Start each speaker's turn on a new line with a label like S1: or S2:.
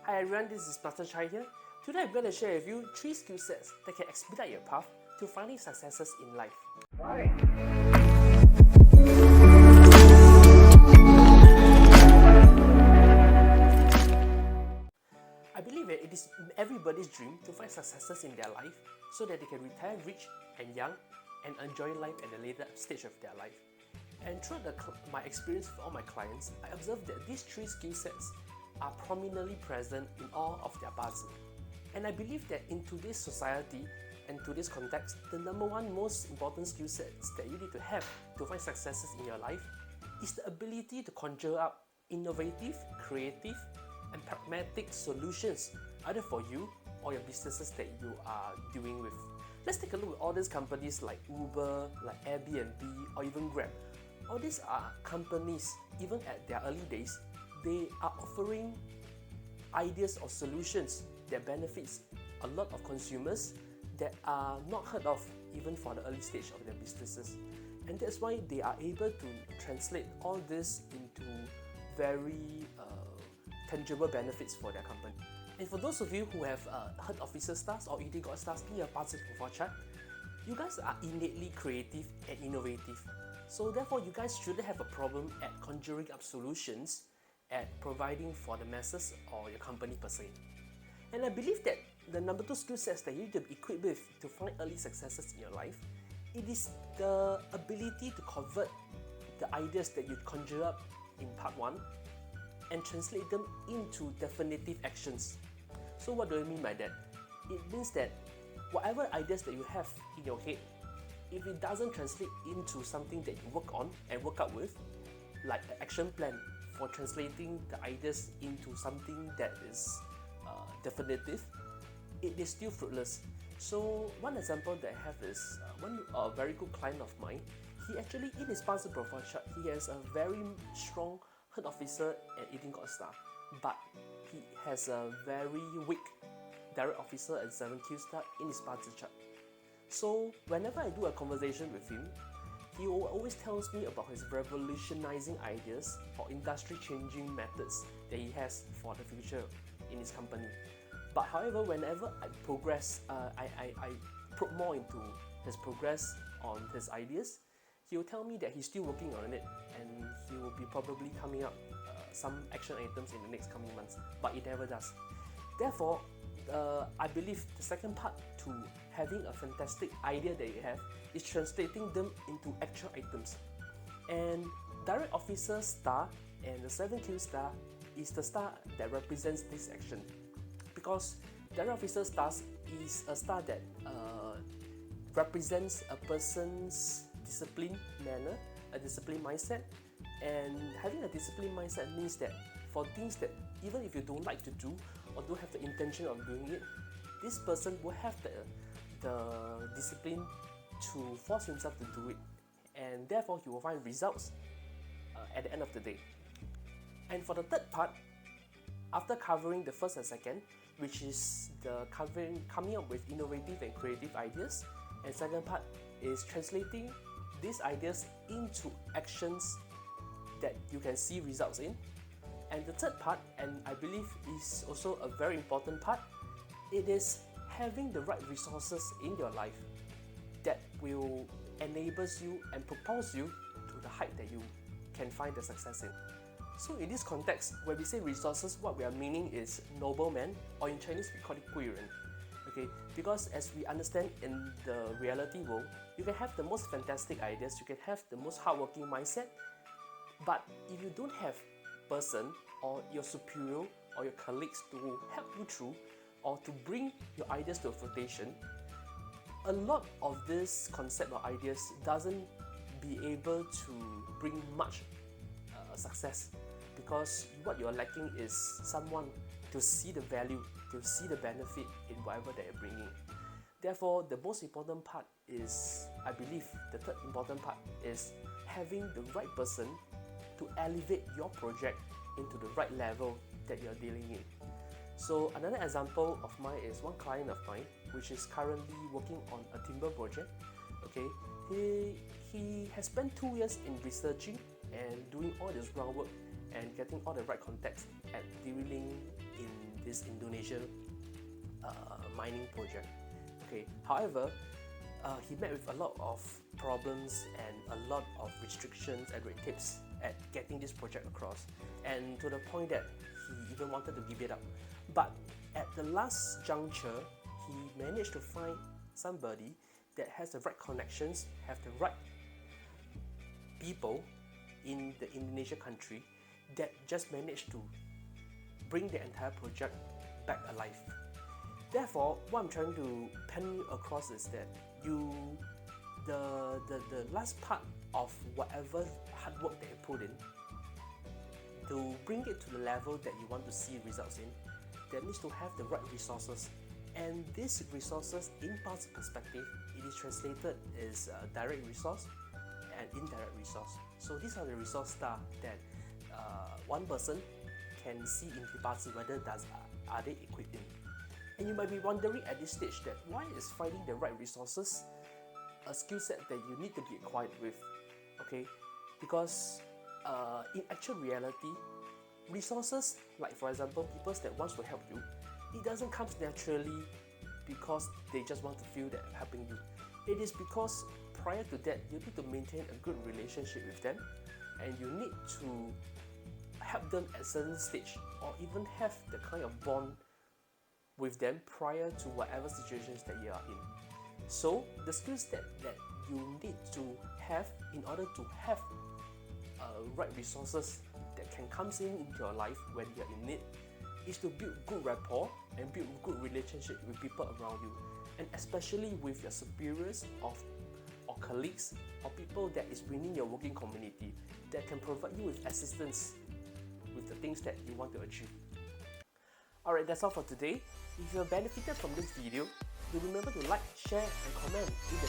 S1: Hi everyone, this is Master Chai here. Today I'm going to share with you 3 skill sets that can expedite your path to finding successes in life. I believe that it is everybody's dream to find successes in their life so that they can retire rich and young and enjoy life at a later stage of their life. And throughout my experience with all my clients, I observed that these 3 skill sets are prominently present in all of their puzzle. And I believe that in today's society and today's context, the number one most important skill sets that you need to have to find successes in your life is the ability to conjure up innovative, creative, and pragmatic solutions either for you or your businesses that you are doing with. Let's take a look at all these companies like Uber, like Airbnb, or even Grab. All these are companies, even at their early days, they are offering ideas or solutions that benefits a lot of consumers that are not heard of even for the early stage of their businesses. And that's why they are able to translate all this into very tangible benefits for their company. And for those of you who have heard of Visa Stars or Eating God Stars in your Puzzle Profile chart, you guys are innately creative and innovative. So therefore, you guys shouldn't have a problem at conjuring up solutions at providing for the masses or your company per se. And I believe that the number 2 skill sets that you need to be equipped with to find early successes in your life, it is the ability to convert the ideas that you conjure up in part 1 and translate them into definitive actions. So what do I mean by that? It means that whatever ideas that you have in your head, if it doesn't translate into something that you work on and work out with, like an action plan for translating the ideas into something that is definitive, it is still fruitless. So one example that I have is a very good client of mine. He actually, in his Puzzle Profile chart, he has a very strong head officer at Eating God Star, but he has a very weak direct officer and 7Q star in his Puzzle chart. So whenever I do a conversation with him, he always tells me about his revolutionizing ideas or industry-changing methods that he has for the future in his company. But however, whenever I progress, I probe more into his progress on his ideas, he will tell me that he's still working on it and he will be probably coming up some action items in the next coming months, but it never does. Therefore, I believe the second part to having a fantastic idea that you have is translating them into actual items. And Direct Officer Star and the 7Q Star is the star that represents this action. Because Direct Officer Stars is a star that represents a person's disciplined manner, a disciplined mindset. And having a disciplined mindset means that for things that even if you don't like to do or don't have the intention of doing it, this person will have the discipline to force himself to do it, and therefore he will find results at the end of the day. And for the third part, after covering the first and second, which is the coming up with innovative and creative ideas, and second part is translating these ideas into actions that you can see results in. And the third part, and I believe is also a very important part, it is having the right resources in your life that will enable you and propels you to the height that you can find the success in. So in this context, when we say resources, what we are meaning is nobleman, or in Chinese we call it 贵人. Okay, because as we understand in the reality world, you can have the most fantastic ideas, you can have the most hardworking mindset, but if you don't have person or your superior or your colleagues to help you through or to bring your ideas to a flotation, a lot of this concept or ideas doesn't be able to bring much success, because what you're lacking is someone to see the value, to see the benefit in whatever that you're bringing. Therefore, the most important part is, I believe, the third important part is having the right person to elevate your project into the right level that you're dealing in. So another example of mine is one client of mine, which is currently working on a timber project. Okay, he has spent 2 years in researching and doing all this groundwork and getting all the right contacts at dealing in this Indonesia mining project. Okay, however, he met with a lot of problems and a lot of restrictions and red tapes at getting this project across, and to the point that he even wanted to give it up. But at the last juncture, he managed to find somebody that has the right connections, have the right people in the Indonesia country that just managed to bring the entire project back alive. Therefore, what I'm trying to pen across is that the last part of whatever hard work that you put in, to bring it to the level that you want to see results in, that needs to have the right resources. And these resources, in past perspective, it is translated as direct resource and indirect resource. So these are the resource star that one person can see in Pipasi whether are they equipped in. And you might be wondering at this stage that why is finding the right resources a skill set that you need to be acquired with, okay? Because in actual reality, resources, like for example, people that wants to help you, it doesn't come naturally because they just want to feel that helping you. It is because prior to that, you need to maintain a good relationship with them, and you need to help them at certain stage, or even have the kind of bond with them prior to whatever situations that you are in. So the skills that you need to have in order to have right resources that can come into your life when you're in need is to build good rapport and build good relationship with people around you, and especially with your superiors or colleagues or people that is within your working community that can provide you with assistance with the things that you want to achieve. Alright, that's all for today. If you have benefited from this video, do remember to like, share and comment in the